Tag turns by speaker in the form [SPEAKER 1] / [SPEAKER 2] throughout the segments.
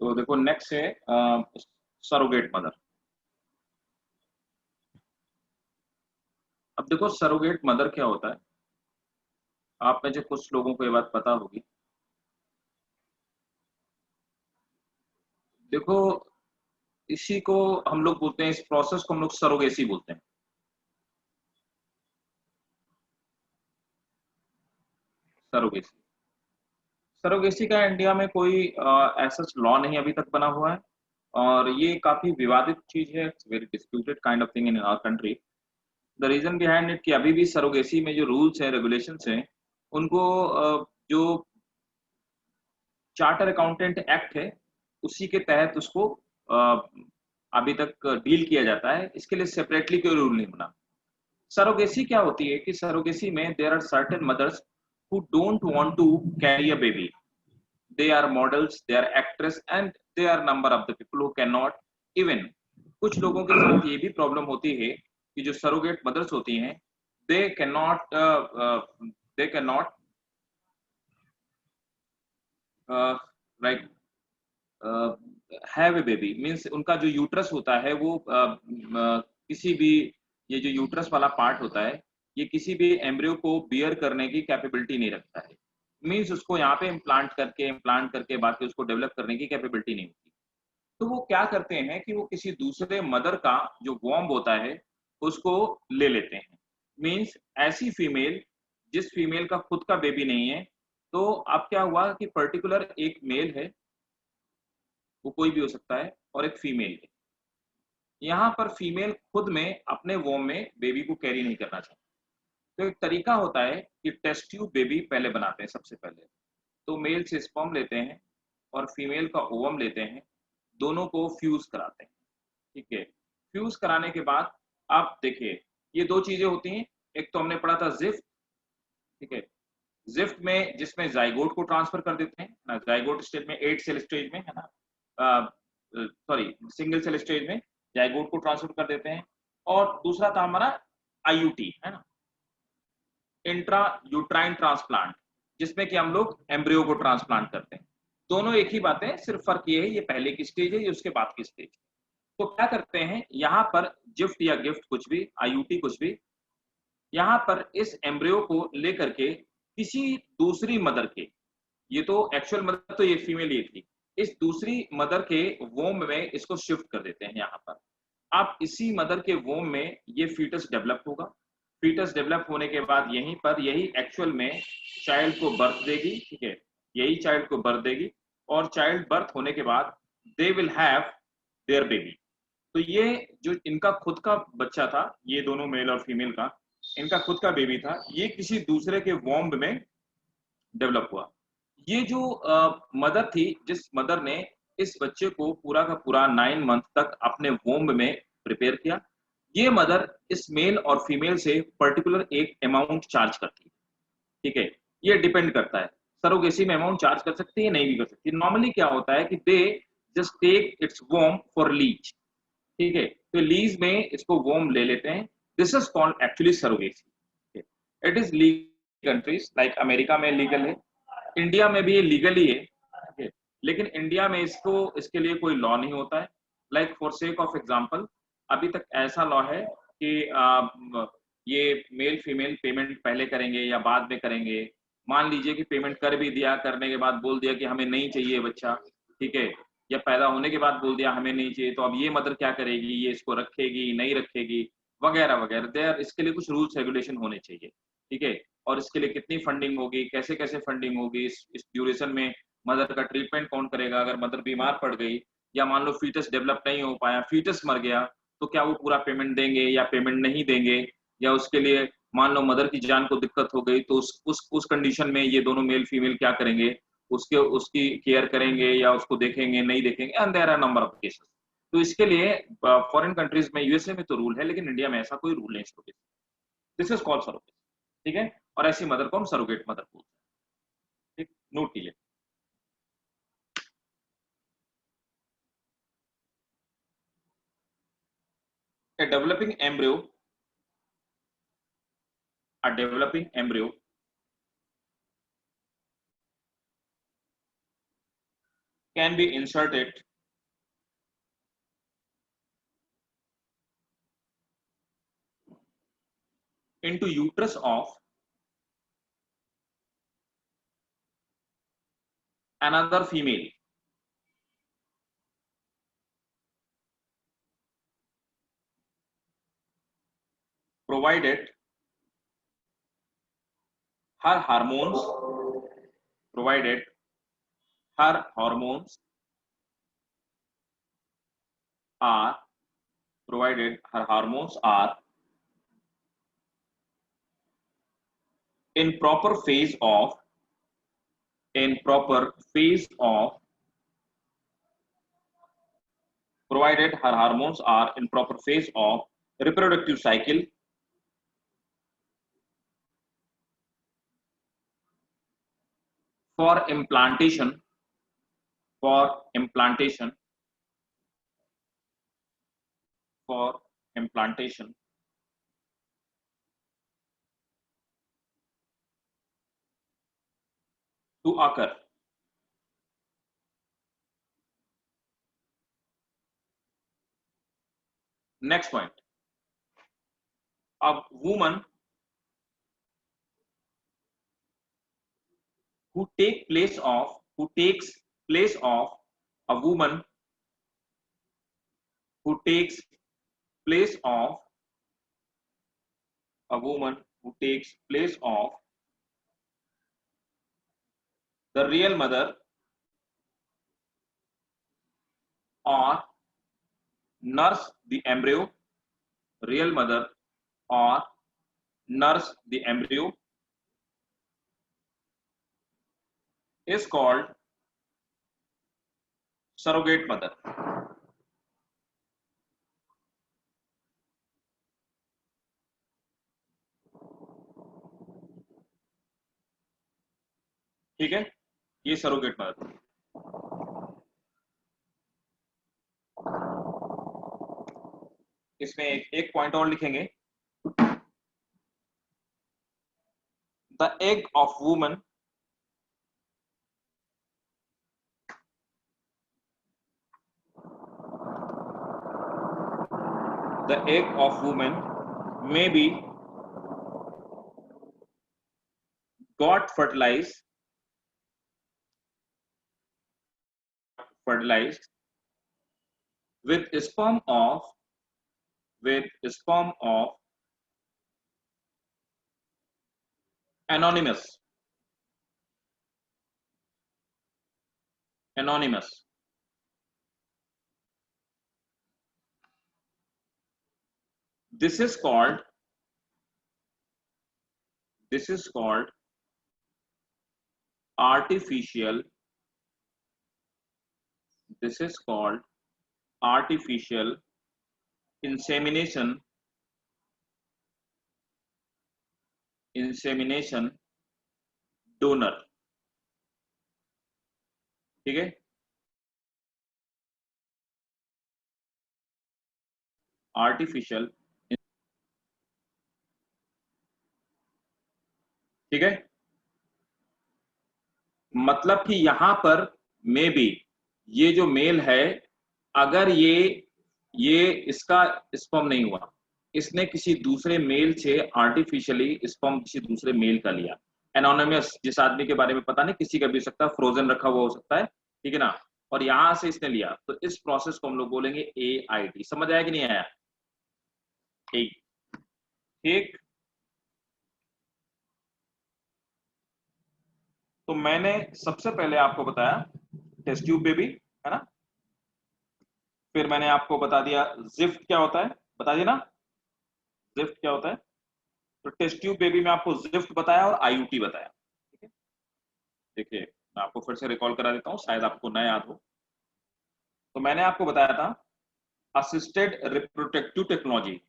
[SPEAKER 1] तो देखो नेक्स्ट है सरोगेट मदर। अब देखो सरोगेट मदर क्या होता है, आप में से कुछ लोगों को ये बात पता होगी। देखो इसी को हम लोग बोलते हैं, इस प्रोसेस को हम लोग सरोगेसी बोलते हैं। सरोगेसी, सरोगेसी का इंडिया में कोई ऐसा लॉ नहीं अभी तक बना हुआ है, और ये काफी विवादित चीज है। It's very disputed kind of thing in our country. The reason behind it कि अभी भी सरोगेसी में जो रूल्स हैं, रेगुलेशंस हैं, उनको जो चार्टर अकाउंटेंट एक्ट है उसी के तहत उसको अभी तक डील किया जाता है। इसके लिए सेपरेटली कोई रूल नहीं बना। सरोगेसी क्या होती है कि सरोगेसी में there are certain mothers who don't want to carry a baby, they are models, they are actress, and they are number of the people who cannot even। कुछ लोगों के साथ ये भी प्रॉब्लम होती है कि जो सरोगेट मदर्स होती हैं, they cannot they cannot like have a baby, means उनका जो यूट्रस होता है वो किसी भी, ये जो यूट्रस वाला पार्ट होता है, ये किसी भी एम्ब्रियो को बियर करने की कैपेबिलिटी नहीं रखता है। मीन्स उसको यहाँ पे इम्प्लांट करके बाकी उसको डेवलप करने की कैपेबिलिटी नहीं होती। तो वो क्या करते हैं कि वो किसी दूसरे मदर का जो वॉम्ब होता है उसको ले लेते हैं। मीन्स ऐसी फीमेल जिस फीमेल का खुद का बेबी नहीं है, तो अब क्या हुआ कि पर्टिकुलर एक मेल है, वो कोई भी हो सकता है, और एक फीमेल है। यहाँ पर फीमेल खुद में अपने वोम में बेबी को कैरी नहीं करना चाहती। तो एक तरीका होता है कि टेस्ट ट्यूब बेबी पहले बनाते हैं। सबसे पहले तो मेल से स्पर्म लेते हैं और फीमेल का ओवम लेते हैं, दोनों को फ्यूज कराते हैं। ठीक है, फ्यूज कराने के बाद आप देखिए ये दो चीजें होती हैं। एक तो हमने पढ़ा था जिफ्ट, ठीक है, जिफ्ट में जिसमें जाइगोट को ट्रांसफर कर देते हैं ना, जाइगोट स्टेज में 8 सेल स्टेज में है ना, सॉरी सिंगल सेल स्टेज में जाइगोट को ट्रांसफर कर देते हैं। और दूसरा था हमारा आईयूटी, है ना, इंट्रा यूट्राइन ट्रांसप्लांट, जिसमें कि हम लोग एम्ब्रियो को ट्रांसप्लांट करते हैं। दोनों एक ही बात है, सिर्फ फर्क ये है ये पहले की स्टेज है, ये उसके बाद की स्टेज। तो क्या करते हैं यहाँ पर, जिफ्ट या गिफ्ट कुछ भी, आईयूटी कुछ भी, यहाँ पर इस एम्ब्रियो को लेकर के किसी दूसरी मदर के, ये तो एक्चुअल मदर तो ये फीमेल ये थी, इस दूसरी मदर के वोम में इसको शिफ्ट कर देते हैं। यहाँ पर आप इसी मदर के वोम में ये फीटस डेवलप होगा। फीटस डेवलप होने के बाद यहीं पर यही एक्चुअल में चाइल्ड को बर्थ देगी। ठीक है, यही चाइल्ड को बर्थ देगी, और चाइल्ड बर्थ होने के बाद they will have their baby. तो ये जो इनका खुद का बच्चा था, ये दोनों मेल और फीमेल का इनका खुद का बेबी था, ये किसी दूसरे के वॉम्ब में डेवलप हुआ। ये जो मदर थी, जिस मदर ने इस बच्चे को पूरा का पूरा 9 मंथ तक अपने वोम्ब में प्रिपेयर किया, ये मदर इस मेल और फीमेल से पर्टिकुलर एक अमाउंट चार्ज करती है। ठीक है, ये डिपेंड करता है, सरोगेसी में अमाउंट चार्ज कर सकती है, नहीं भी कर सकती। नॉर्मली क्या होता है कि they just take its womb for lease. ठीक है, तो लीज में इसको वोम ले लेते हैं। This is called actually surrogacy. It is legal countries like America में लीगल है, इंडिया में भी ये लीगल ही है। ठीक है, लेकिन इंडिया में इसको इसके लिए कोई लॉ नहीं होता है। Like for sake of example, अभी तक ऐसा लॉ है कि ये मेल फीमेल पेमेंट पहले करेंगे या बाद में करेंगे। मान लीजिए कि पेमेंट कर भी दिया, करने के बाद बोल दिया कि हमें नहीं चाहिए बच्चा, ठीक है, या पैदा होने के बाद बोल दिया हमें नहीं चाहिए, तो अब ये मदर क्या करेगी, ये इसको रखेगी नहीं रखेगी, वगैरह वगैरह। देयर इसके लिए कुछ रूल्स रेगुलेशन होने चाहिए। ठीक है, और इसके लिए कितनी फंडिंग होगी, कैसे कैसे फंडिंग होगी, इस ड्यूरेशन में मदर का ट्रीटमेंट कौन करेगा, अगर मदर बीमार पड़ गई या मान लो फीटस डेवलप नहीं हो पाया, फीटस मर गया, तो क्या वो पूरा पेमेंट देंगे या पेमेंट नहीं देंगे, या उसके लिए मान लो मदर की जान को दिक्कत हो गई, तो उस कंडीशन में ये दोनों मेल फीमेल क्या करेंगे, उसके उसकी केयर करेंगे या उसको देखेंगे नहीं देखेंगे, and there are number of cases. तो इसके लिए फॉरेन कंट्रीज में, यूएसए में तो रूल है, लेकिन इंडिया में ऐसा कोई रूल नहीं। This is called surrogate. ठीक है, और ऐसी मदर को हम सरोगेट मदर बोलते हैं। ठीक, नोट कीजिए। A developing embryo, a developing embryo can be inserted into uterus of another female, provided her hormones provided her hormones are provided her hormones are in proper phase of provided her hormones are in proper phase of reproductive cycle for implantation for implantation for implantation to occur. Next point, a woman who takes place of a woman who takes place of a woman who takes place of the real mother or nurse the embryo, real mother or nurse the embryo is called surrogate mother. ठीक है, ये surrogate mother. इसमें एक point और लिखेंगे, the egg of woman may be got fertilized with sperm of anonymous. This is called artificial insemination donor. ठीक है, artificial, ठीक है, मतलब कि यहां पर मे बी ये जो मेल है, अगर ये इसका स्पर्म नहीं हुआ, इसने किसी दूसरे मेल से आर्टिफिशियली स्पर्म किसी दूसरे मेल का लिया, एनोनिमस, जिस आदमी के बारे में पता नहीं, किसी का भी हो सकता है, फ्रोजन रखा हुआ हो सकता है, ठीक है ना, और यहां से इसने लिया, तो इस प्रोसेस को हम लोग बोलेंगे AIT. समझ आया कि नहीं आया? ठीक, तो मैंने सबसे पहले आपको बताया टेस्ट ट्यूब बेबी, है ना, फिर मैंने आपको बता दिया जिफ्ट क्या होता है, बता दिया ना जिफ्ट क्या होता है, तो टेस्ट ट्यूब बेबी में आपको जिफ्ट बताया और IUT बताया. ठीक है, देखिए मैं आपको फिर से रिकॉल करा देता हूं, शायद आपको नया याद हो. तो मैंने आपको बताया था असिस्टेड रिप्रोडक्टिव टेक्नोलॉजी,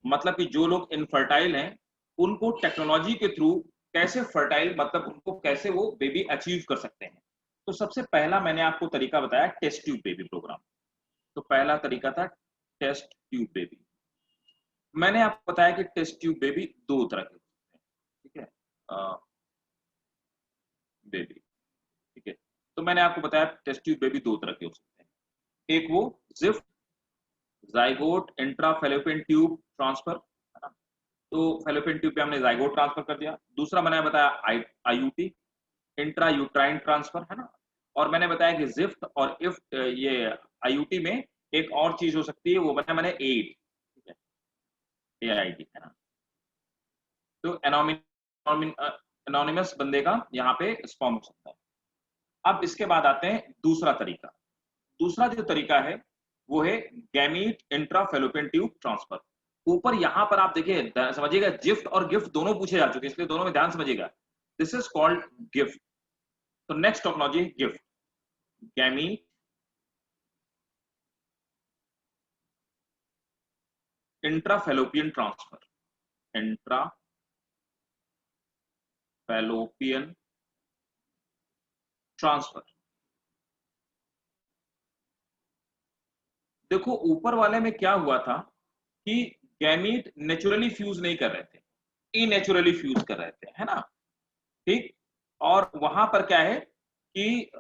[SPEAKER 1] मतलब कि जो लोग इनफर्टाइल हैं उनको टेक्नोलॉजी के थ्रू कैसे फर्टाइल, मतलब उनको कैसे वो बेबी अचीव कर सकते हैं. तो सबसे पहला मैंने आपको तरीका बताया टेस्ट ट्यूब बेबी प्रोग्राम. तो पहला तरीका था टेस्ट ट्यूब बेबी. मैंने आपको बताया कि टेस्ट ट्यूब बेबी दो तरह के होते हैं. ठीक है, बेबी, ठीक है। तो मैंने आपको बताया टेस्ट ट्यूब बेबी दो तरह के हो सकते हैं, एक वो gift zygote intra fallopian tube transfer, है ना, तो फेलोपियन ट्यूब पे हमने जाइगोट ट्रांसफर कर दिया। दूसरा मैंने बताया आईयूटी इंट्रा यूट्राइन ट्रांसफर, है ना, और मैंने बताया कि जिफ्ट और इफ्ट ये आईयूटी में एक और चीज हो सकती है, वो बताया मैंने एड, ठीक है, एआईडी, है ना। तो एनोनिमस बंदे का यहाँ पे स्पॉम हो सकता है। अब इसके बाद आते हैं दूसरा तरीका। दूसरा जो तरीका है वो है gamete intra fallopian tube transfer. ऊपर यहां पर आप देखिए, समझिएगा जिफ्ट और गिफ्ट दोनों पूछे जा चुके हैं, इसलिए दोनों में ध्यान समझिएगा। This is called GIFT. तो next technology GIFT, gamete intra fallopian transfer, intra fallopian transfer. देखो ऊपर वाले में क्या हुआ था कि गैमीट नेचुरली फ्यूज नहीं कर रहे थे, इनेचुरली फ्यूज कर रहे थे, है ना, ठीक। और वहां पर क्या है कि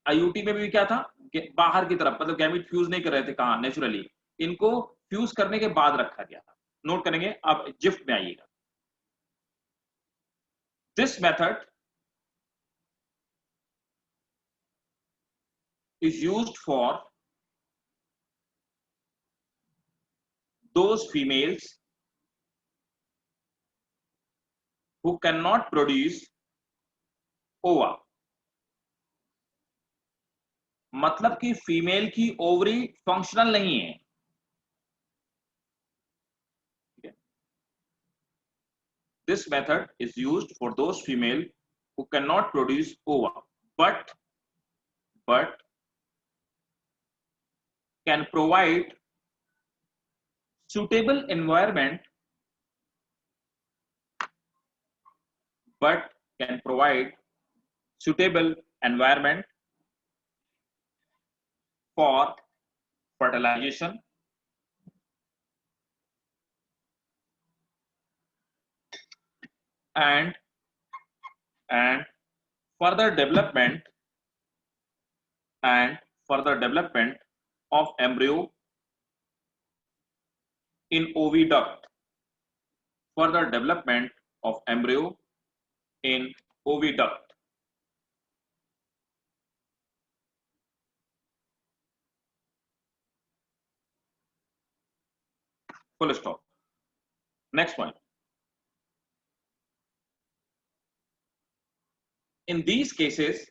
[SPEAKER 1] आईयूटी में भी क्या था, बाहर की तरफ, मतलब गैमीट फ्यूज नहीं कर रहे थे, कहा नेचुरली, इनको फ्यूज करने के बाद रखा गया। नोट करेंगे, अब जिफ्ट में आइएगा। This method is used for those females who cannot produce ova, मतलब कि फीमेल की ओवरी फंक्शनल नहीं है, this method is used for those female who cannot produce ova but can provide suitable environment, but can provide suitable environment for fertilization and and further development and further development of embryo in oviduct, further development of embryo in oviduct. Full stop. Next point. In these cases,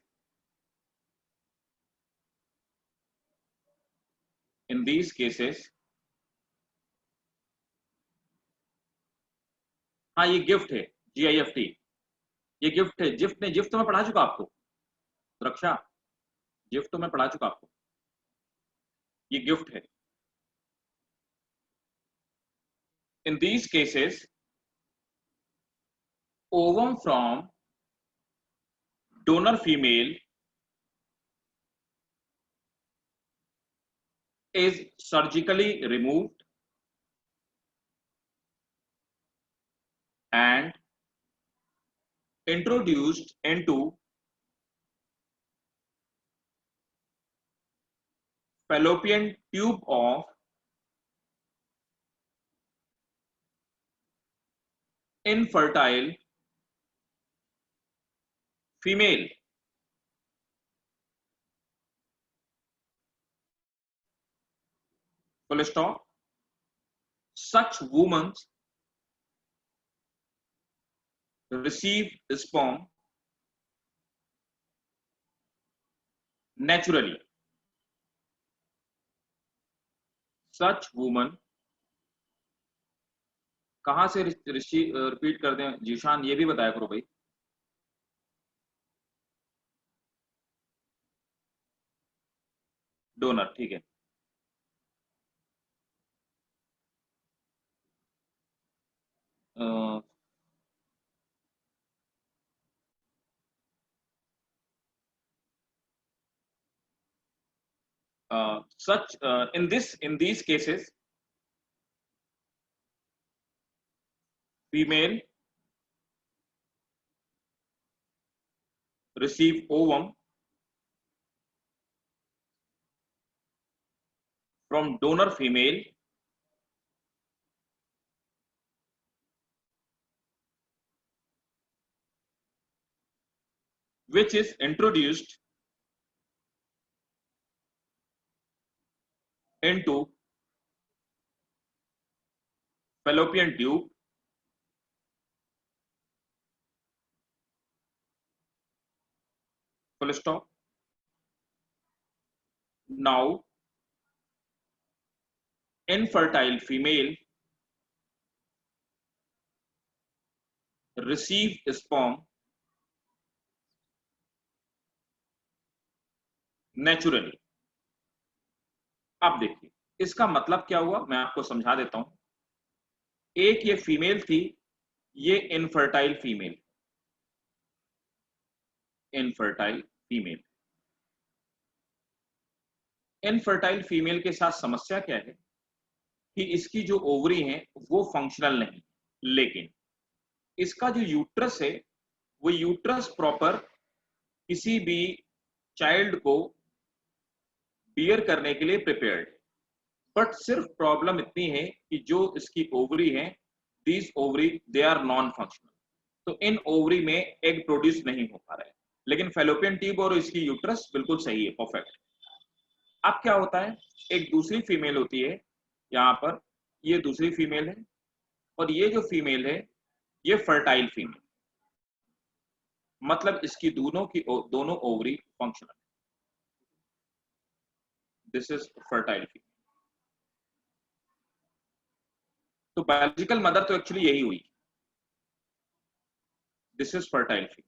[SPEAKER 1] हाँ ये gift है, GIFT, ये gift है। Gift तो मैं पढ़ा चुका आपको, रक्षा, जिफ्ट तो मैं पढ़ा चुका आपको, ये गिफ्ट है। In these cases, ovum from donor female is surgically removed and introduced into fallopian tube of infertile female. Full stop. Such women receive sperm naturally. Such women, कहां से रिपीट कर दें जीशान, ये भी बताया करो भाई। डोनर, ठीक है। Such in these cases, female receive ovum from donor female which is introduced into fallopian tube full stop. Now infertile female receive sperm naturally. अब देखिए इसका मतलब क्या हुआ, मैं आपको समझा देता हूं। एक ये फीमेल थी, ये infertile female, infertile female. Infertile female के साथ समस्या क्या है कि इसकी जो ओवरी है वो फंक्शनल नहीं, लेकिन इसका जो यूट्रस है वो यूट्रस प्रॉपर किसी भी चाइल्ड को बियर करने के लिए प्रिपेयर्ड। बट सिर्फ प्रॉब्लम इतनी है कि जो इसकी ओवरी है, these ovary they are non functional, तो इन ओवरी में एग प्रोड्यूस नहीं हो पा रहा है, लेकिन फेलोपियन ट्यूब और इसकी यूट्रस बिल्कुल सही है, परफेक्ट। अब क्या होता है, एक दूसरी फीमेल होती है, यहां पर ये दूसरी फीमेल है, और ये जो फीमेल है ये फर्टाइल फीमेल, मतलब इसकी दोनों ovary functional. This is fertile female. तो बायोलॉजिकल मदर तो एक्चुअली यही हुई, this is fertile female.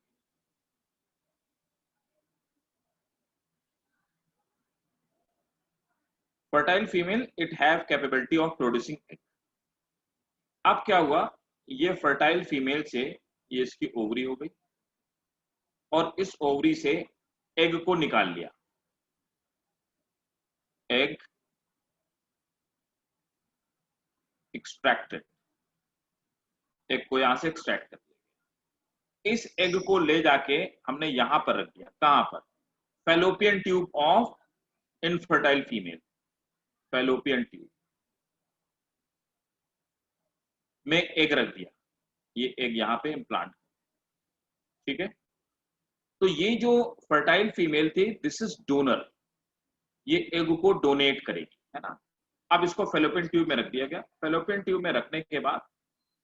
[SPEAKER 1] Fertile female it have capability of producing egg. अब क्या हुआ, ये फर्टाइल फीमेल से ये इसकी ओवरी हो गई और इस ओवरी से एग को निकाल लिया, एग एक्सट्रैक्टेड, एग को यहां से एक्सट्रैक्ट कर लिया। इस एग को ले जाके हमने यहां पर रख दिया, कहां पर, fallopian tube of infertile female, fallopian tube में एग रख दिया, ये एग यहां पे इम्प्लांट, ठीक है। तो ये जो फर्टाइल फीमेल थी, दिस इज डोनर, ये एग को डोनेट करेगी, है ना। अब इसको फेलोपियन ट्यूब में रख दिया गया। फेलोपियन ट्यूब में रखने के बाद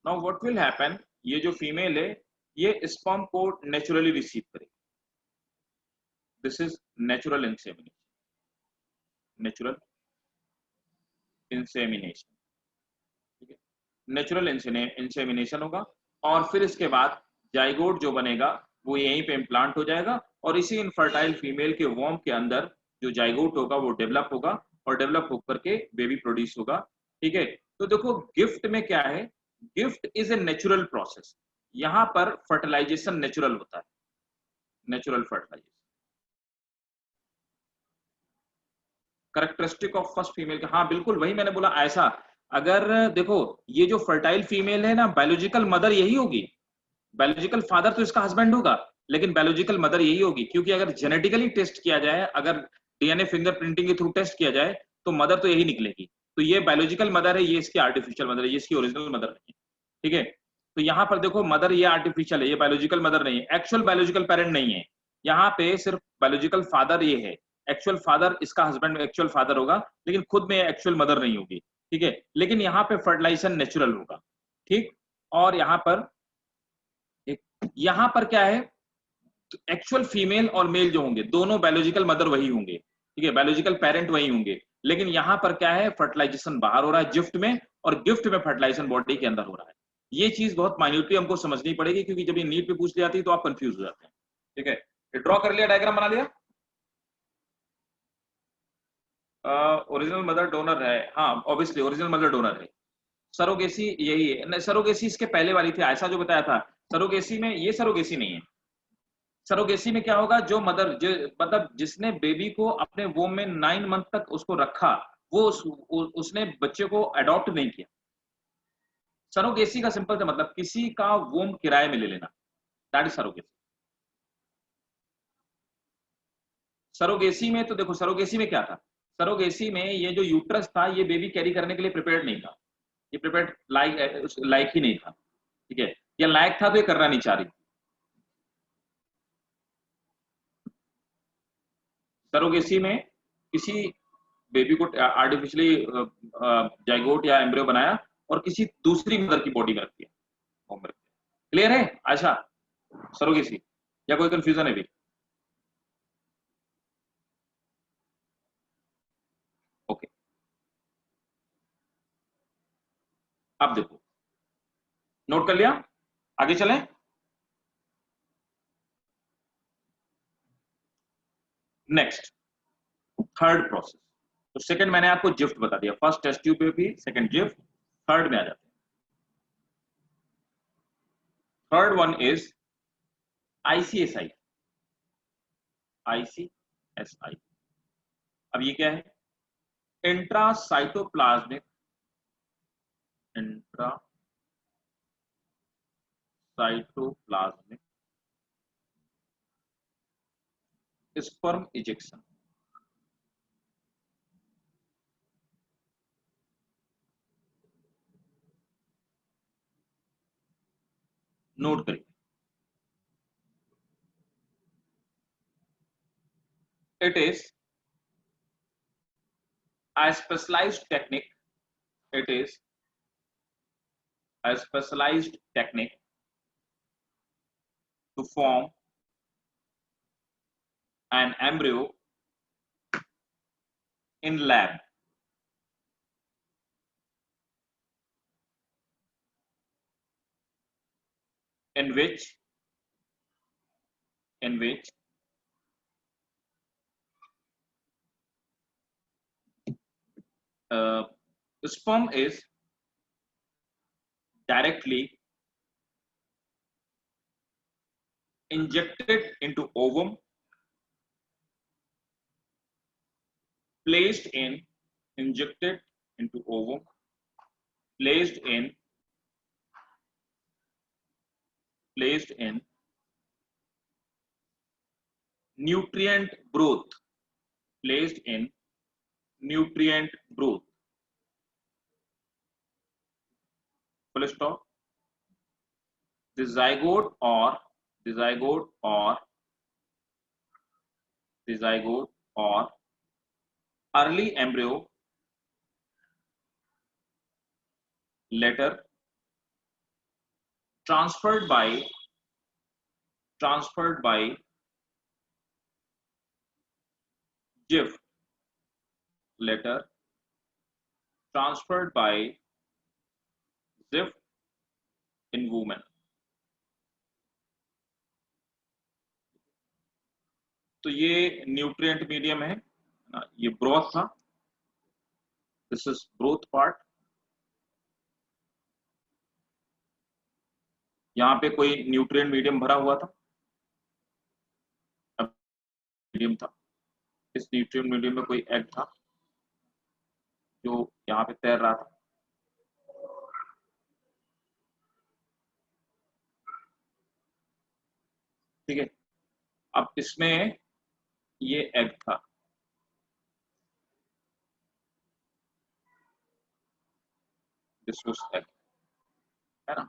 [SPEAKER 1] नाउ व्हाट विल हैपन, ये जो फीमेल है ये स्पर्म को नेचुरली रिसीव करेगी। This is natural insemination, natural insemination, ठीक है। नेचुरल इंसेमिनेशन होगा और फिर इसके बाद जाइगोट जो बनेगा वो यहीं पे इम्प्लांट हो जाएगा और इसी इनफर्टाइल फीमेल के वॉर्म के अंदर जो जाइगोट होगा वो डेवलप होगा और डेवलप होकर के बेबी प्रोड्यूस होगा, ठीक है। तो देखो गिफ्ट में क्या है, GIFT is a natural process, यहां पर फर्टिलाइजेशन नेचुरल होता है, natural fertilisation. Characteristic of first female का, हाँ बिल्कुल वही मैंने बोला ऐसा। अगर देखो ये जो फर्टाइल फीमेल है ना, बायोलॉजिकल मदर यही होगी, बायोलॉजिकल फादर तो इसका हस्बैंड होगा, लेकिन बायोलॉजिकल मदर यही होगी, क्योंकि अगर जेनेटिकली टेस्ट किया जाए, अगर डीएनए फिंगरप्रिंटिंग के थ्रू टेस्ट किया जाए तो मदर तो यही निकलेगी। तो ये बायोलॉजिकल मदर है, ये इसकी आर्टिफिशियल मदर है, ये इसकी ओरिजिनल मदर नहीं है, ठीक है। तो यहाँ पर देखो मदर ये आर्टिफिशियल है, ये बायोलॉजिकल मदर नहीं है, एक्चुअल बायोलॉजिकल पेरेंट नहीं है, यहाँ पे सिर्फ बायोलॉजिकल फादर ये है। एक्चुअल फादर इसका हस्बैंड एक्चुअल फादर होगा, लेकिन खुद में एक्चुअल मदर नहीं होगी, ठीक है। लेकिन यहाँ पे फर्टिलाइजेशन नेचुरल होगा, ठीक। और यहाँ पर क्या है, एक्चुअल फीमेल और मेल जो होंगे दोनों बायोलॉजिकल मदर वही होंगे, ठीक है, बायोलॉजिकल पेरेंट वही होंगे, लेकिन यहाँ पर क्या है, फर्टिलाइजेशन बाहर हो रहा है गिफ्ट में, और गिफ्ट में फर्टिलाइजेशन बॉडी के अंदर हो रहा है। ये चीज बहुत माइन्यूटली हमको समझनी पड़ेगी, क्योंकि जब ये नीट पे पूछ ली जाती है तो आप कंफ्यूज हो जाते हैं, ठीक है। ड्रॉ कर लिया, डायग्राम बना लिया। ओरिजिनल मदर डोनर है, हाँ ऑब्वियसली ओरिजिनल मदर डोनर है। सरोगेसी यही है, सरोगेसी इसके पहले वाली थी, ऐसा जो बताया था। सरोगेसी में ये सरोगेसी नहीं है। सरोगेसी में क्या होगा, जो मदर जो मतलब जिसने बेबी को अपने वोम में 9 मंथ तक उसको रखा, वो उसने बच्चे को अडॉप्ट नहीं किया। सरोगेसी का सिंपल सा मतलब किसी का वोम किराए में ले लेना, दैट इज सरोगेसी। सरोगेसी में तो देखो, सरोगेसी में क्या था, सरोगेसी में ये जो यूट्रस था ये बेबी कैरी करने के लिए प्रिपेयर्ड नहीं था, ये प्रिपेयर्ड लायक ही नहीं था, ठीक है, या लायक था तो ये करना नहीं चाह रही। सरोगेसी में किसी बेबी को आर्टिफिशियली जाइगोट या एम्ब्रियो बनाया और किसी दूसरी मदर की बॉडी में रख दिया, होम में रख दिया। क्लियर है आशा, सरोगेसी, या कोई कंफ्यूजन है भी? ओके, अब देखो, नोट कर लिया, आगे चलें। Next, third process. तो सेकंड मैंने आपको जिफ्ट बता दिया, फर्स्ट टेस्ट ट्यूब पे भी, सेकंड जिफ्ट, थर्ड में आ जाते हैं। Third one is ICSI, ICSI. अब ये क्या है? Intracytoplasmic, intracytoplasmic sperm ejection. Note करिए, it is a specialized technique, it is a specialized technique to form an embryo in lab, in which uh, sperm is directly injected into ovum, placed in, injected into ovum, placed in, placed in nutrient broth, placed in nutrient broth, full stop. The zygote or the zygote or the zygote or early embryo later transferred by GIF, later transferred by ZIF in women। तो ये nutrient medium है, ये broth था, this is broth part. यहाँ पे कोई nutrient medium भरा हुआ था, मीडियम था, इस न्यूट्रिएंट मीडियम में कोई एग था जो यहाँ पे तैर रहा था, ठीक है। अब इसमें ये एग था, दिस वाज एग, है ना।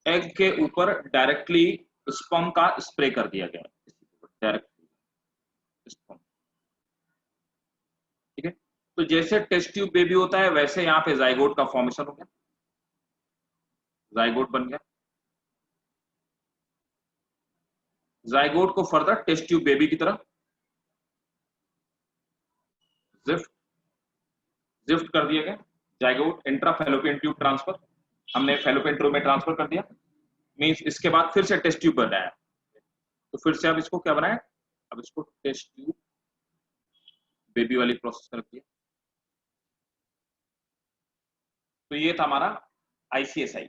[SPEAKER 1] एग के ऊपर डायरेक्टली स्पर्म का स्प्रे कर दिया गया, डायरेक्टली स्पर्म, ठीक है। तो जैसे टेस्ट ट्यूब बेबी होता है वैसे यहाँ पे जाइगोट का फॉर्मेशन हो गया, जाइगोट बन गया। जाइगोट को फर्दर टेस्ट ट्यूब बेबी की तरह जिफ्ट जिफ्ट कर दिया गया। Zygote intra fallopian tube transfer, हमने फैलोपियन ट्यूब में ट्रांसफर कर दिया, मींस इसके बाद फिर से टेस्ट ट्यूब बनाया, तो फिर से अब इसको क्या बनाया, अब इसको टेस्ट ट्यूब बेबी वाली प्रोसेस कर दिया। तो ये था हमारा ICSI.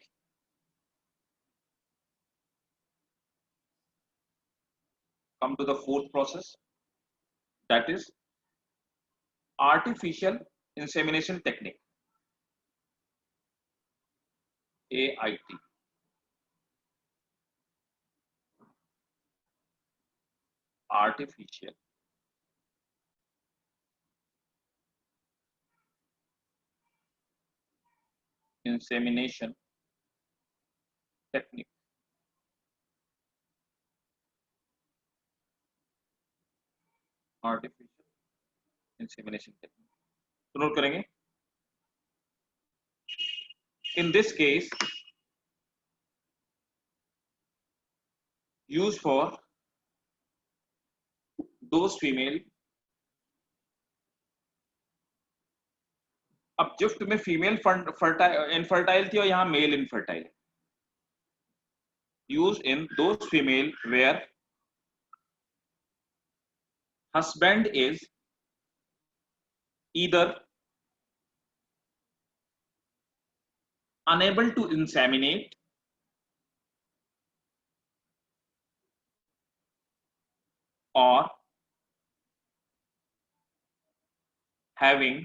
[SPEAKER 1] Come to the fourth process, that is artificial insemination technique, AIT। artificial insemination technique. Artificial insemination technique तो नोट करेंगे. In this case, used for those female. अब जिफ्ट में फीमेल इनफर्टाइल थी और यहां male infertile. Use in those female where husband is either unable to inseminate or having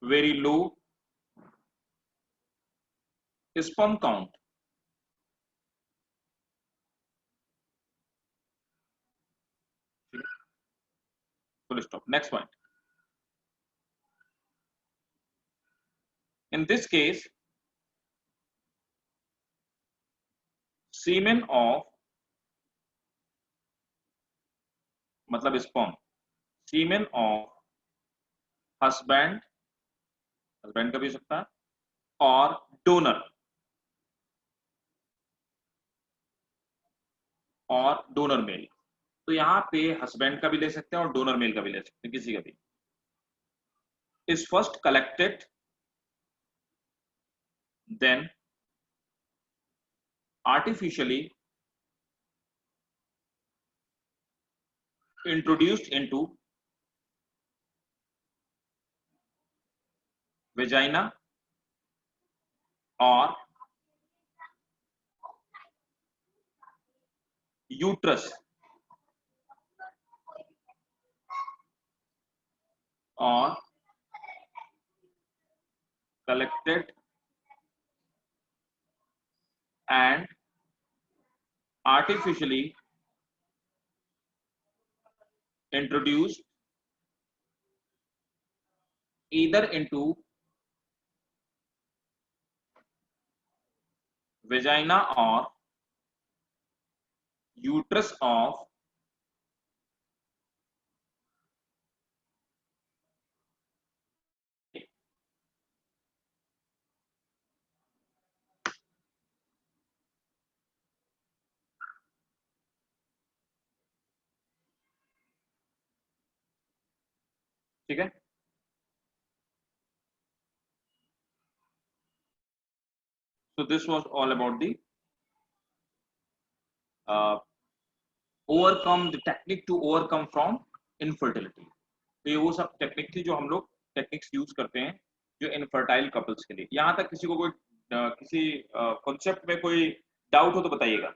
[SPEAKER 1] very low sperm count. Full stop. Next point. In this case, semen of मतलब sperm, semen of husband का भी हो सकता है और donor mail. तो यहाँ पे हस्बैंड का भी ले सकते हैं और डोनर मेल का भी ले सकते हैं, किसी का भी. Is first collected, then artificially introduced into vagina or uterus or collected and artificially introduced either into vagina or uterus of ठीक है. So this was all about the overcome the technique to overcome from infertility. तो ये वो सब technique थी जो हम लोग टेक्निक्स यूज करते हैं जो इनफर्टाइल कपल्स के लिए. यहाँ तक किसी को कोई किसी कॉन्सेप्ट में कोई डाउट हो तो बताइएगा.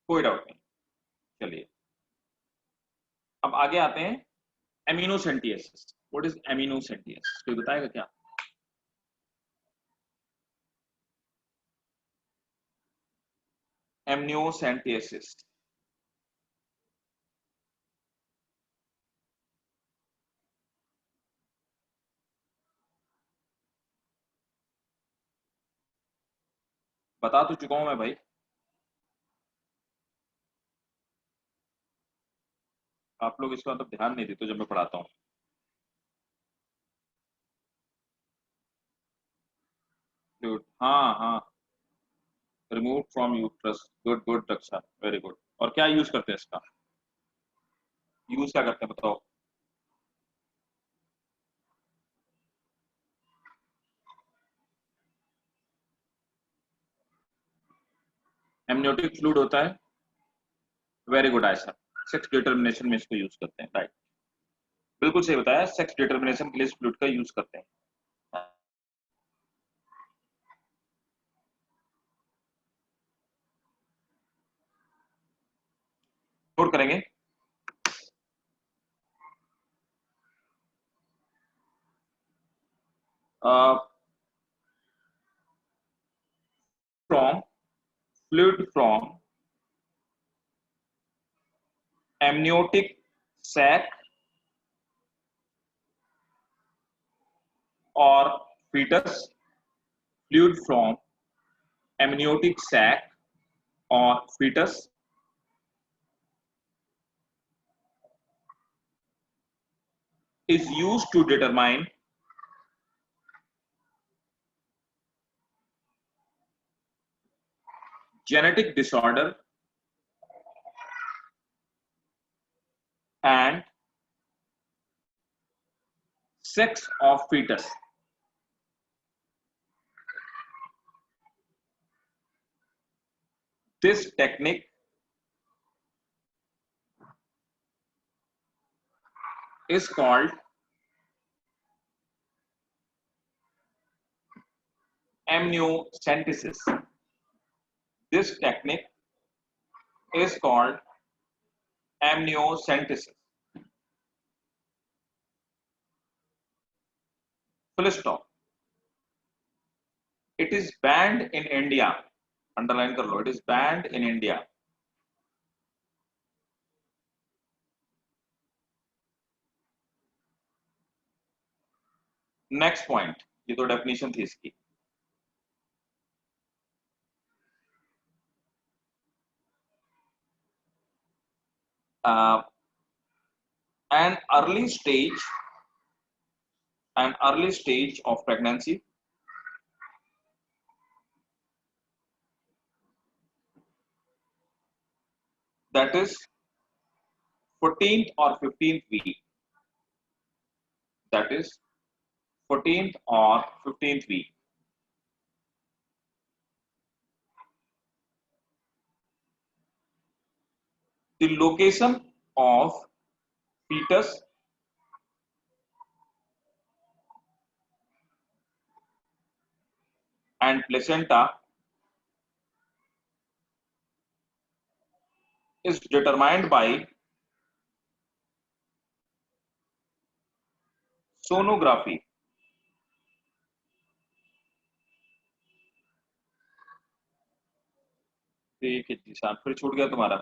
[SPEAKER 1] कोई डाउट नहीं. चलिए अब आगे आते हैं. एमिनोसेंटियसिस. What is amniocentesis? कोई बताएगा क्या? एमनियोसेंटियसिस. बता तो चुका हूं मैं भाई. आप लोग इसका मतलब ध्यान नहीं देते जब मैं पढ़ाता हूँ. हाँ हाँ, remove from uterus. Good good Raksha, very good. और क्या यूज करते हैं इसका? यूज क्या करते हैं बताओ? एमनियोटिक फ्लूइड होता है. Very good Ayesha. Sex determination में इसको यूज करते हैं. राइट, बिल्कुल सही बताया. सेक्स डिटर्मिनेशन के लिए इस फ्लूइड का यूज करते हैं. नोट करेंगे. from amniotic sac or fetus, fluid from amniotic sac or fetus, is used to determine genetic disorder and sex of fetus. This technique is called amniocentesis. This technique is called amniocentesis. Full stop. It is banned in India. Underline कर लो. It is banned in India. Next point. ये तो definition थी इसकी. An early stage of pregnancy that is 14th or 15th week, that is 14th or 15th week. The location of fetus and placenta is determined by sonography. देखिए जी साहब, फिर छूट गया तुम्हारा.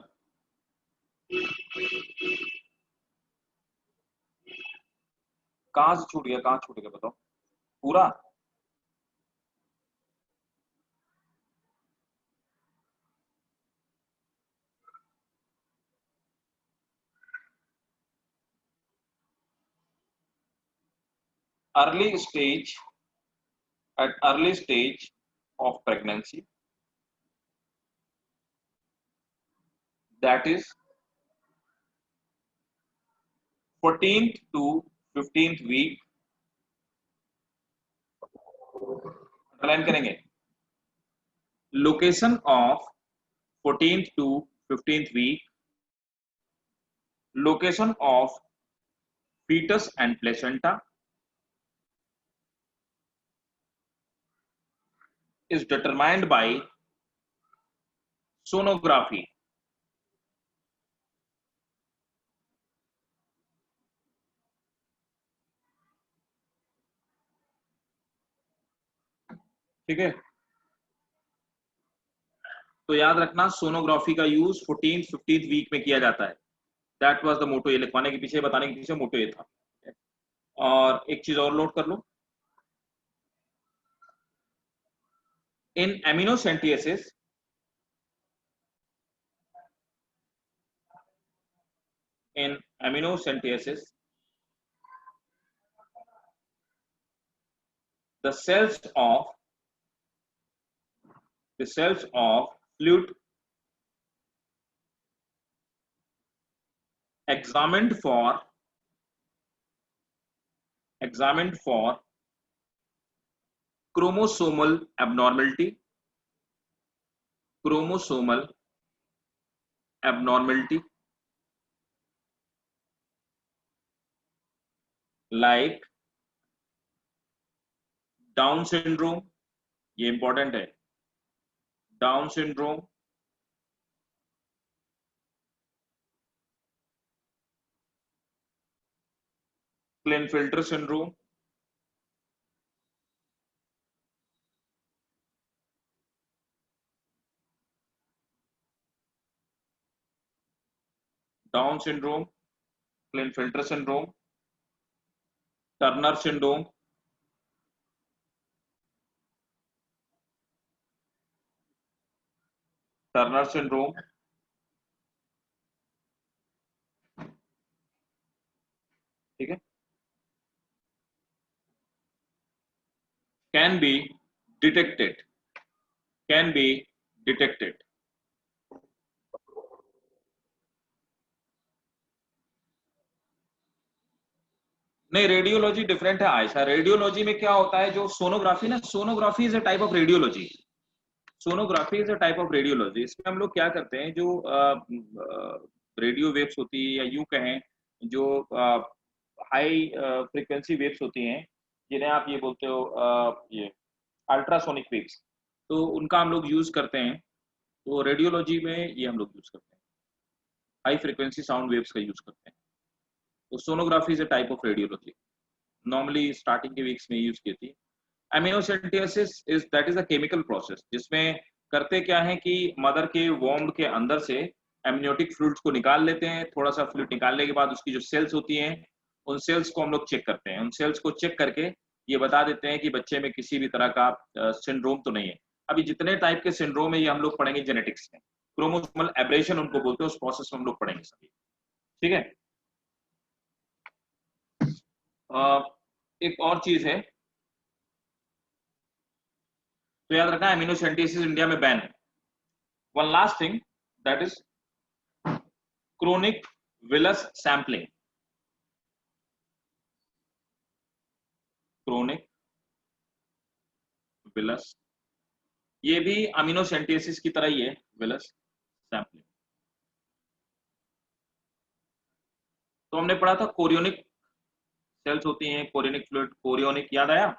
[SPEAKER 1] कहां से छूट गया बताओ पूरा. early stage of pregnancy, that is 14th to 15th week. underline करेंगे. Location of 14th to 15th week, location of fetus and placenta is determined by sonography. ठीक है, तो याद रखना सोनोग्राफी का यूज 14th 15th वीक में किया जाता है. That was the motto. ये लिखवाने के पीछे, बताने के पीछे मोटो ये था. और एक चीज और नोट कर लो. इन एमिनोसेंटियासिस the cells of fluid examined for chromosomal abnormality like Down syndrome. ये इंपॉर्टेंट है. Down syndrome, Klinefelter syndrome, Down syndrome, Klinefelter syndrome, Turner syndrome, Turner syndrome, ठीक है, can be detected, can be detected. नहीं, radiology different है Ayesha. Radiology में क्या होता है, जो सोनोग्राफी ना, sonography is a type of radiology, sonography is a type of radiology. इसमें हम लोग क्या करते हैं, जो रेडियो वेव्स होती है, या यूं कहें जो हाई फ्रीक्वेंसी वेव्स होती हैं, जिन्हें आप ये बोलते हो ये अल्ट्रासोनिक वेव्स, तो उनका हम लोग यूज करते हैं। तो रेडियोलॉजी में ये हम लोग यूज करते हैं, हाई फ्रीक्वेंसी साउंड वेव्स का यूज करते हैं। तो sonography is a type of radiology, normally starting के वीक्स में यूज की थी। Amniocentesis is that is a chemical process, जिसमें करते क्या है कि मदर के वॉर्म के अंदर से एमनियोटिक फ्लूइड्स को निकाल लेते हैं। थोड़ा सा फ्लूइड निकालने के बाद उसकी जो सेल्स होती हैं, उन सेल्स को हम लोग चेक करते हैं। उन सेल्स को चेक करके ये बता देते हैं कि बच्चे में किसी भी तरह का सिंड्रोम तो नहीं है। अभी जितने टाइप के सिंड्रोम है ये हम लोग पढ़ेंगे जेनेटिक्स में, क्रोमोसोमल एब्रेशन उनको बोलते हैं, उस प्रोसेस में हम लोग पढ़ेंगे सभी, ठीक है। एक और चीज है तो याद रखना, एमिनोसेंटेसिस इंडिया में बैन है। One last thing, that is chronic villous sampling, chronic villous, ये भी अमीनोसेंटेसिस की तरह ही है, विलस सैंपलिंग। तो हमने पढ़ा था कोरियोनिक सेल्स होती हैं, कोरियोनिक फ्लूइड, कोरियोनिक याद आया,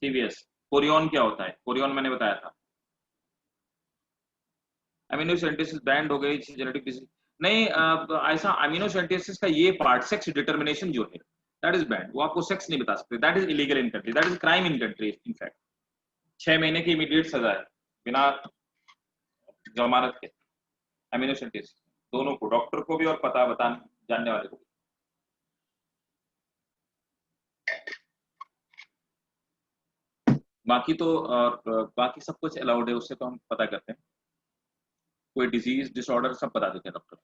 [SPEAKER 1] सीवीएस। कोरियन क्या होता है, कोरियन मैंने बताया था। अमीनोसेंटेसिस बैंड हो गई, जेनेटिक डिजीज नहीं, ऐसा अमीनोसेंटेसिस का ये पार्ट सेक्स डिटर्मिनेशन जो है, दैट इज बैंड। वो आपको सेक्स नहीं बता सकते, that is illegal in country, that is crime in country in fact. 6 महीने की इमीडिएट सजा है बिना जमानत के, एमिनोसेंटेसिस दोनों को, डॉक्टर को भी और पता बता जानने वाले को भी। बाकी तो बाकी सब कुछ अलाउड है, उससे तो हम पता करते हैं, कोई डिजीज डिसऑर्डर सब बता देते हैं डॉक्टर।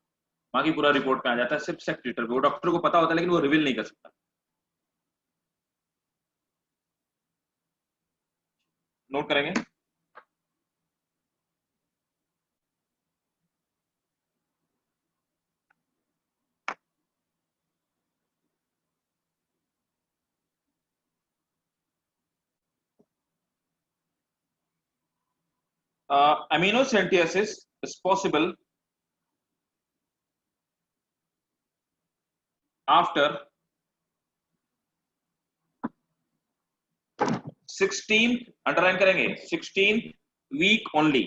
[SPEAKER 1] बाकी पूरा रिपोर्ट में आ जाता है, सिर्फ सेक्स डिटर वो डॉक्टर को पता होता है, लेकिन वो रिवील नहीं कर सकता। नोट करेंगे। aminocentesis is possible after 16th, underline करेंगे, 16th वीक ओनली।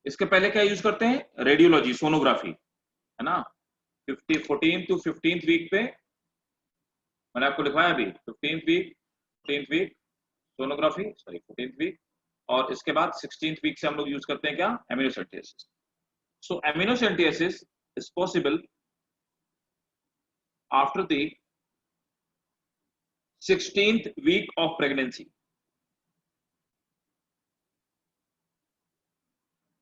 [SPEAKER 1] इसके पहले क्या यूज करते हैं, रेडियोलॉजी, सोनोग्राफी, है ना। 14th to 15th वीक पे मैंने आपको लिखवाया अभी, 15th week, 14th week sonography, sorry 14th week, और इसके बाद 16th वीक से हम लोग यूज करते हैं क्या, amniocentesis. So amniocentesis is possible after the 16th week of pregnancy.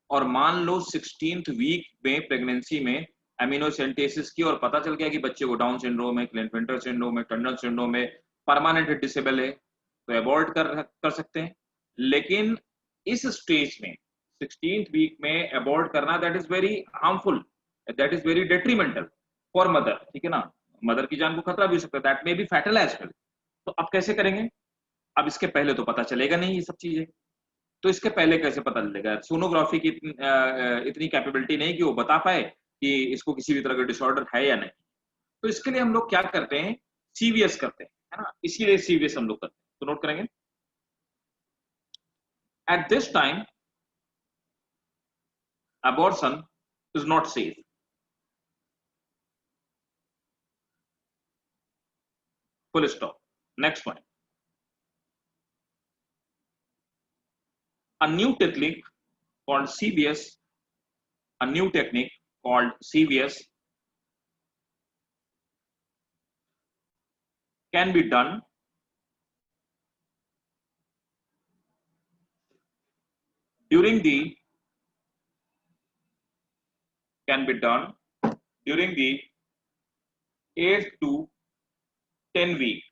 [SPEAKER 1] और मान लो 16th वीक में प्रेगनेंसी में एमिनोसेंटेसिस की, और पता चल गया कि बच्चे को डाउन सिंड्रोम है, क्लिनफिल्टर सिंड्रोम है, टर्नर सिंड्रोम है, परमानेंट डिसेबल है, तो अबॉर्ट कर सकते हैं। लेकिन इस स्टेज में 16th वीक में अबॉर्ट करना, that is very harmful, that is very detrimental for mother, ठीक है ना। मदर की जान को खतरा भी हो सकता है, that may be fatal as well. तो अब कैसे करेंगे, अब इसके पहले तो पता चलेगा नहीं ये सब चीजें, तो इसके पहले कैसे पता चलेगा, सोनोग्राफी की इतनी कैपेबिलिटी नहीं कि वो बता पाए कि इसको किसी भी तरह का डिसऑर्डर है या नहीं। तो इसके लिए हम लोग क्या करते हैं, सीवीएस करते हैं, है ना, इसीलिए सीवीएस हम लोग करते हैं। तो नोट करेंगे, at this time abortion is not safe. Full stop. Next point. A new technique called CVS, a new technique called CVS can be done during the 8 to 10 week,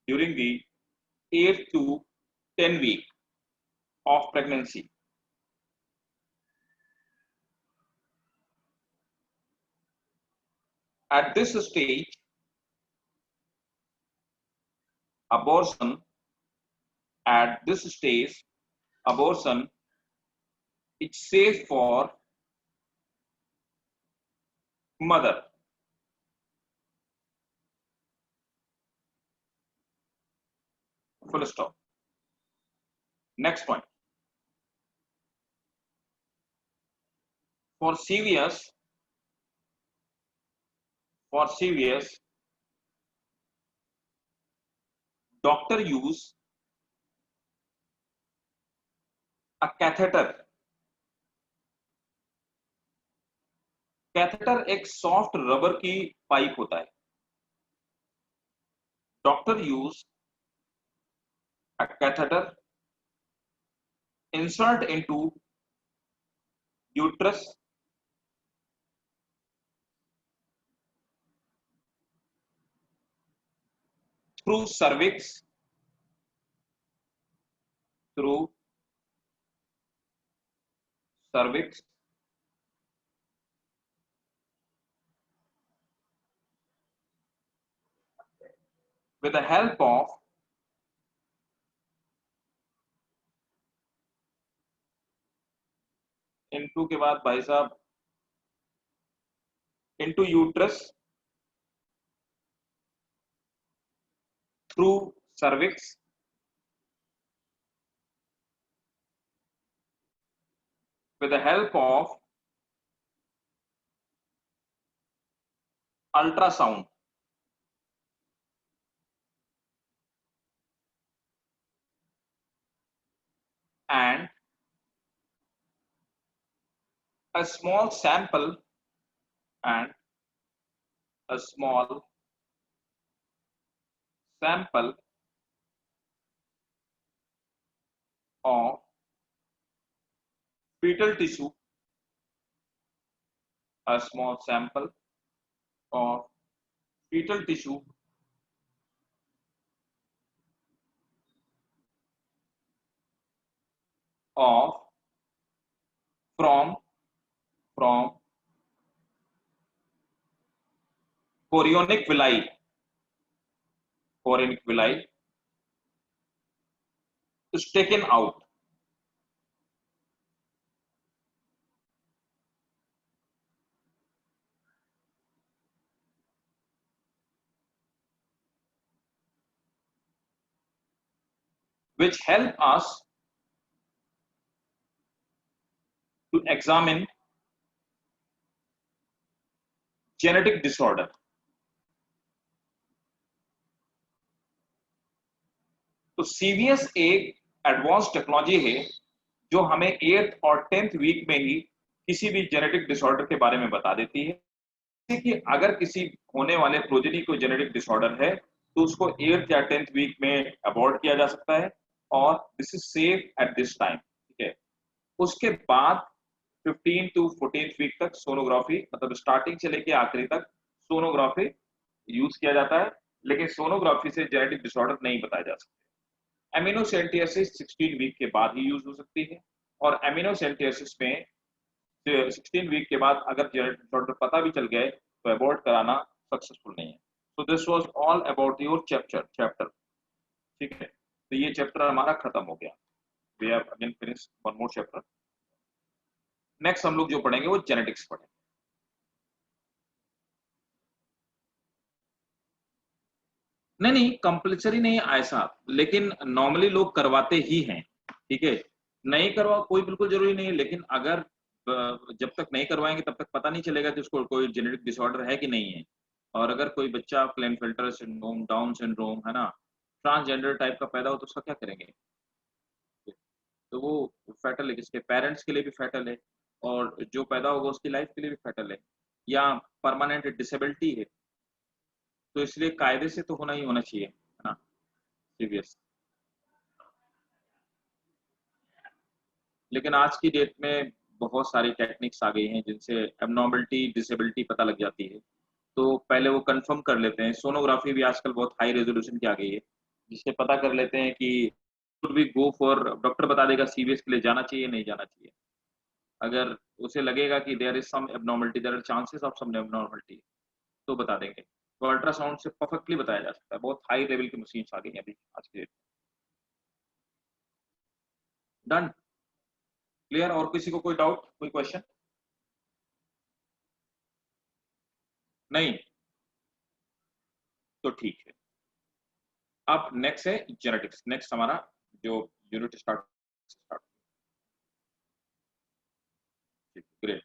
[SPEAKER 1] during the 8 to 10 week of pregnancy. At this stage, abortion is safe for mother. Full stop. Next point. For CVS, doctor use a catheter. Catheter एक soft rubber की pipe होता है. Doctor use a catheter, insert into uterus through cervix, with the help of into के बाद भाई साहब into uterus through cervix with the help of ultrasound. And a small sample of fetal tissue, a small sample of fetal tissue of from chorionic villi is taken out. Which help us to examine genetic disorder. तो CVS एक advance technology है जो हमें 8th और 10th week में ही किसी भी genetic disorder के बारे में बता देती है कि अगर किसी होने वाले प्रोजेनी को जेनेटिक डिसऑर्डर है तो उसको 8th या 10th वीक में अबॉर्ट किया जा सकता है और this is safe at this time. ठीक है. उसके बाद 15 to 14th वीक तक सोनोग्राफी, मतलब स्टार्टिंग से लेके आखिरी तक सोनोग्राफी यूज किया जाता है, लेकिन सोनोग्राफी से जेनेटिक डिसऑर्डर नहीं बताया जा सकता. एमिनोसेंटियासिस 16 वीक के बाद ही यूज हो सकती है और एमिनोसेंटियासिस में 16 वीक के बाद अगर जेनेटिक डिसऑर्डर पता भी चल गए तो अबॉर्ट कराना सक्सेसफुल नहीं है. So this was all about your chapter. ठीक है. तो ये चैप्टर हमारा खत्म हो गया. We have again finish one more chapter. Next हम लोग जो पढ़ेंगे वो जेनेटिक्स पढ़ेंगे. नहीं कंपल्सरी नहीं है ऐसा, लेकिन नॉर्मली लोग करवाते ही हैं. ठीक है. नहीं करवा कोई बिल्कुल जरूरी नहीं है, लेकिन अगर जब तक नहीं करवाएंगे तब तक पता नहीं चलेगा कि उसको कोई जेनेटिक डिसऑर्डर है कि नहीं है. और अगर कोई बच्चा क्लेनफेल्टर सिंड्रोम, डाउन सिंड्रोम है ना, ट्रांसजेंडर टाइप का पैदा हो तो उसका क्या करेंगे. तो वो फैटल है, जिसके पेरेंट्स के लिए भी फैटल है और जो पैदा होगा उसकी लाइफ के लिए भी फैटल है, या परमानेंट डिसेबिलिटी है, तो इसलिए कायदे से तो होना ही होना चाहिए, है ना, सीवियस। लेकिन आज की डेट में बहुत सारी टेक्निक्स आ गई हैं जिनसे एबनॉर्मलिटी डिसेबिलिटी पता लग जाती है। तो पहले वो कंफर्म कर लेते हैं, सोनोग्राफी भी आजकल बहुत हाई रेजोल्यूशन की आ गई है, जिससे पता कर लेते हैं कि should we go for, doctor बता देगा सीवीएस के लिए जाना चाहिए नहीं जाना चाहिए। अगर उसे लगेगा कि there is some abnormality, there are chances of some abnormality, तो बता देंगे। तो अल्ट्रासाउंड से परफेक्टली बताया जा सकता है, बहुत हाई लेवल की मशीन्स आ गई हैं अभी आज के डेट में। Done, clear? और किसी को कोई डाउट, कोई क्वेश्चन? नहीं, तो ठीक है। अब नेक्स्ट है जेनेटिक्स, नेक्स्ट हमारा जो यूनिट स्टार्ट। ग्रेट।